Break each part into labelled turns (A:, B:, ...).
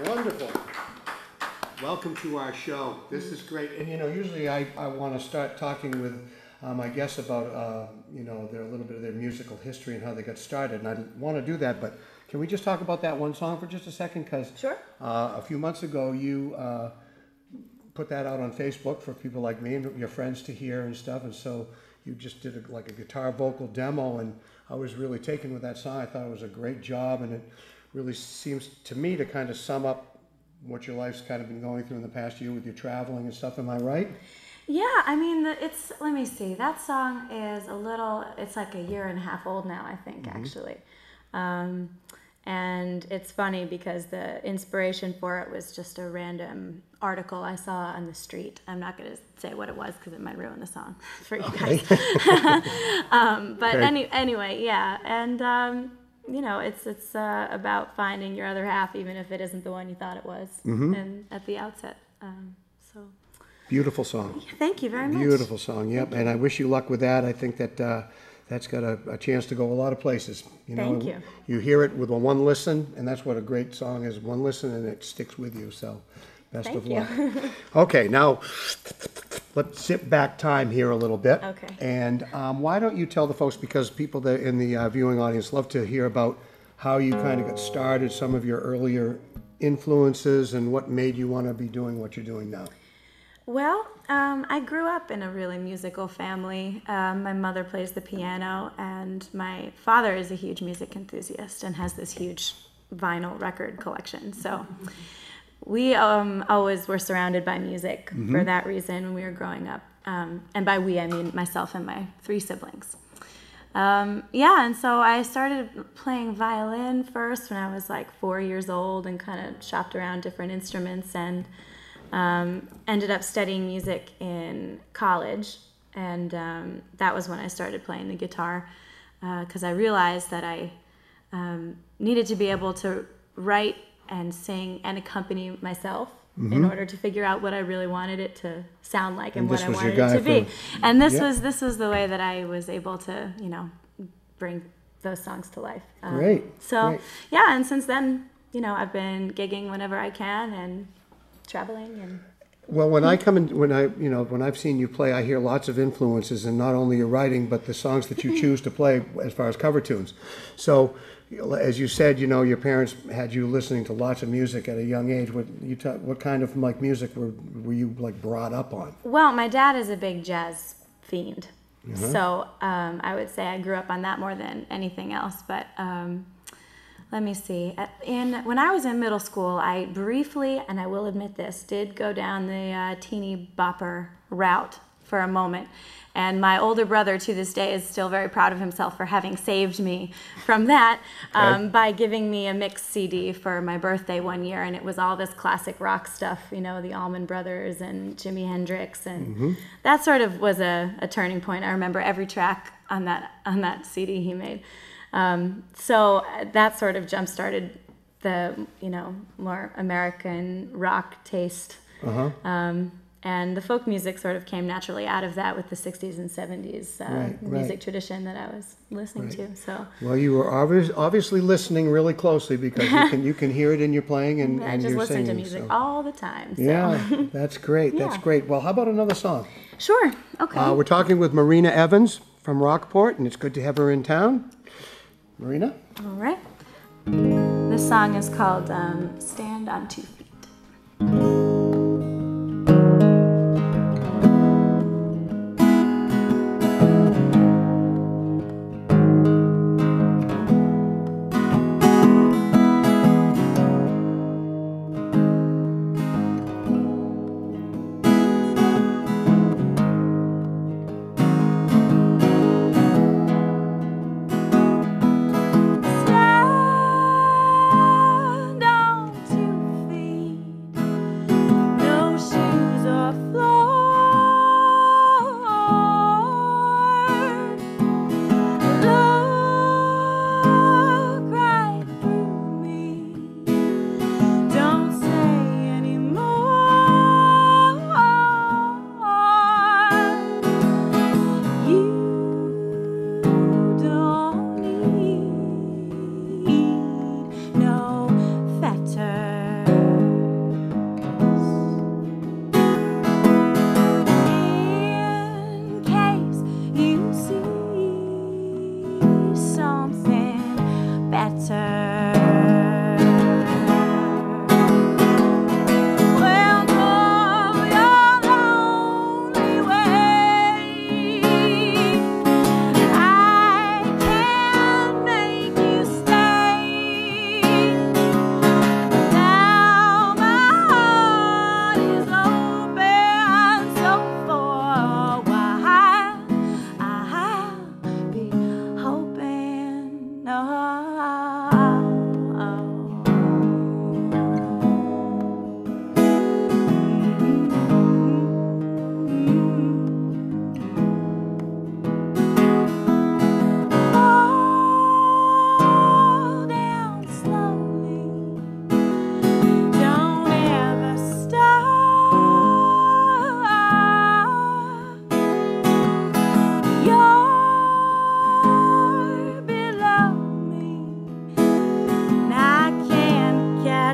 A: Wonderful. Welcome to our show. This is great. And you know, usually I want to start talking with my guests about, you know, a little bit of their musical history and how they got started. And I want to do that, but can we just talk about that one song for just a second? Because
B: sure.
A: A few months ago, you put that out on Facebook for people like me and your friends to hear and stuff. And so you just did a guitar vocal demo, and I was really taken with that song. I thought it was a great job, and it really seems to me to kind of sum up what your life's kind of been going through in the past year with your traveling and stuff. Am I right?
B: Yeah, I mean, let me see. That song is it's like a year and a half old now, I think, actually. And it's funny because the inspiration for it was just a random article I saw on the street. I'm not going to say what it was because it might ruin the song for you guys. But anyway, yeah. And, you know, it's about finding your other half, even if it isn't the one you thought it was and at the outset. So
A: beautiful song.
B: Thank you very much.
A: Beautiful song, yep. And I wish you luck with that. I think that that's got a chance to go a lot of places. You know,
B: thank you.
A: You hear it with one listen, and that's what a great song is, one listen, and it sticks with you. So best of luck. Okay, now let's zip back time here a little bit.
B: Okay.
A: And why don't you tell the folks, because people that in the viewing audience love to hear about how you kind of got started, some of your earlier influences, and what made you want to be doing what you're doing now.
B: Well, I grew up in a really musical family. My mother plays the piano, and my father is a huge music enthusiast and has this huge vinyl record collection. So we always were surrounded by music for that reason when we were growing up. And by we, I mean myself and my 3 siblings. Yeah, and so I started playing violin first when I was like 4 years old and kind of shopped around different instruments, and ended up studying music in college, and that was when I started playing the guitar, because I realized that I needed to be able to write and sing and accompany myself in order to figure out what I really wanted it to sound like and what I wanted it to be. And this was the way that I was able to, you know, bring those songs to life.
A: Great.
B: Yeah, and since then, you know, I've been gigging whenever I can and traveling. And
A: well, when I come in, when I've seen you play, I hear lots of influences, and not only your writing, but the songs that you choose to play as far as cover tunes. So, as you said, you know, your parents had you listening to lots of music at a young age. What kind of like music were you like brought up on?
B: Well, my dad is a big jazz fiend, so I would say I grew up on that more than anything else. But let me see. When I was in middle school, I briefly, and I will admit this, did go down the teeny bopper route for a moment. And my older brother, to this day, is still very proud of himself for having saved me from that by giving me a mixed CD for my birthday one year. And it was all this classic rock stuff, you know, the Allman Brothers and Jimi Hendrix. And that sort of was a turning point. I remember every track on that CD he made. So that sort of jump-started the, you know, more American rock taste. And the folk music sort of came naturally out of that with the 60s and 70s music tradition that I was listening to. So well, you were
A: obviously listening really closely, because you can hear it in your playing and
B: I just
A: your
B: listen
A: singing,
B: to music all the time. So.
A: Yeah, that's great. That's great. Well, how about another song?
B: Sure. Okay.
A: We're talking with Marina Evans from Rockport, and it's good to have her in town. Marina?
B: All right. This song is called Stand on 2 Feet. Stand on 2 feet.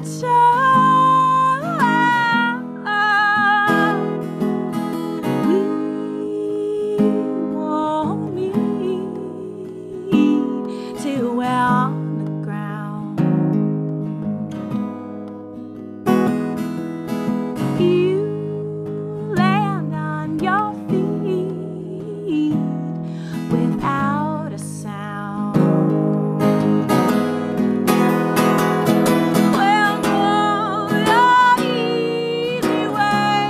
B: that show we won't meet till we're on the ground. You land on your feet without a sound. Well, go your easy way.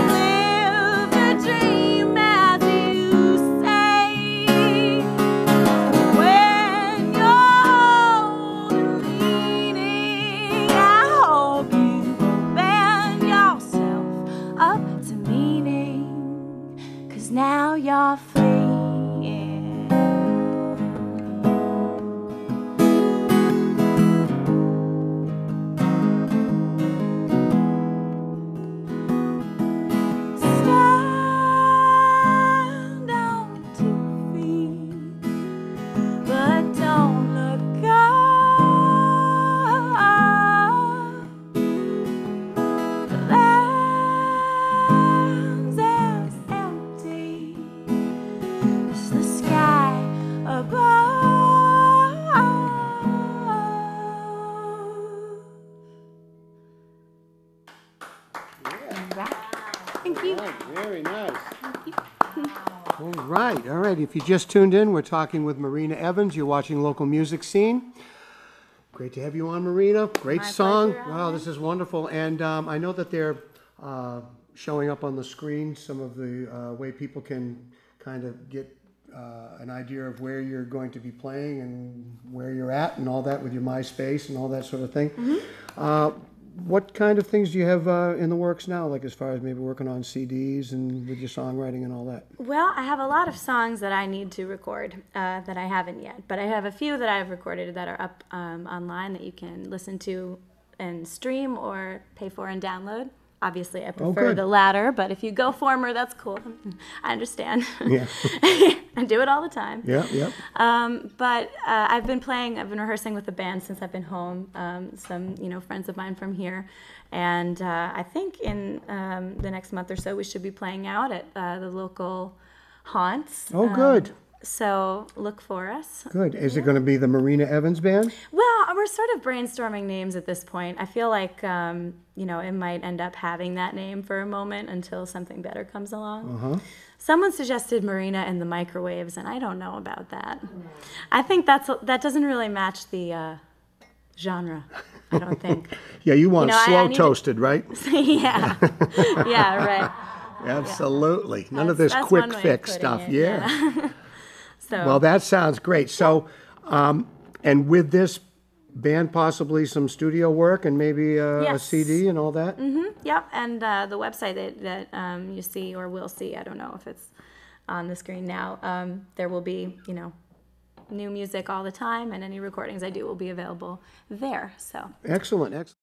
B: Live the dream as you say. When you're old and leaning, I hope you bend yourself up to meaning, 'cause now you're free. Stand on 2 feet, but don't look up. The land's as empty as the sky above. Thank you.
A: Very nice. All right. If you just tuned in, we're talking with Marina Evans. You're watching Local Music Scene. Great to have you on, Marina. Great
B: My
A: song.
B: pleasure,
A: Wow,
B: Allen.
A: this is wonderful. And I know that they're showing up on the screen some of the way people can kind of get an idea of where you're going to be playing and where you're at and all that with your MySpace and all that sort of thing. What kind of things do you have in the works now, like as far as maybe working on CDs and with your songwriting and all that?
B: Well, I have a lot of songs that I need to record that I haven't yet, but I have a few that I've recorded that are up online that you can listen to and stream or pay for and download. Obviously, I prefer
A: good.
B: the latter, but if you go former, that's cool. I understand.
A: Yeah.
B: I do it all the time.
A: Yeah.
B: But I've been rehearsing with the band since I've been home. Some, friends of mine from here, and I think in the next month or so we should be playing out at the local haunts.
A: Oh, good.
B: So look for us.
A: Good. Is it going to be the Marina Evans Band?
B: Well, we're sort of brainstorming names at this point. I feel like it might end up having that name for a moment until something better comes along. Someone suggested Marina and the Microwaves, and I don't know about that. I think that doesn't really match the genre. I don't think.
A: Yeah, you want
B: I
A: slow
B: need
A: toasted, right?
B: Yeah. Yeah. Right.
A: Absolutely. None of this
B: That's
A: quick
B: one way of
A: fix
B: putting
A: stuff.
B: it,
A: Yeah.
B: So.
A: Well, that sounds great. So, and with this band, possibly some studio work and maybe a
B: Yes.
A: CD and all that?
B: Yep, and the website that you see or will see, I don't know if it's on the screen now, there will be, new music all the time, and any recordings I do will be available there. So.
A: Excellent.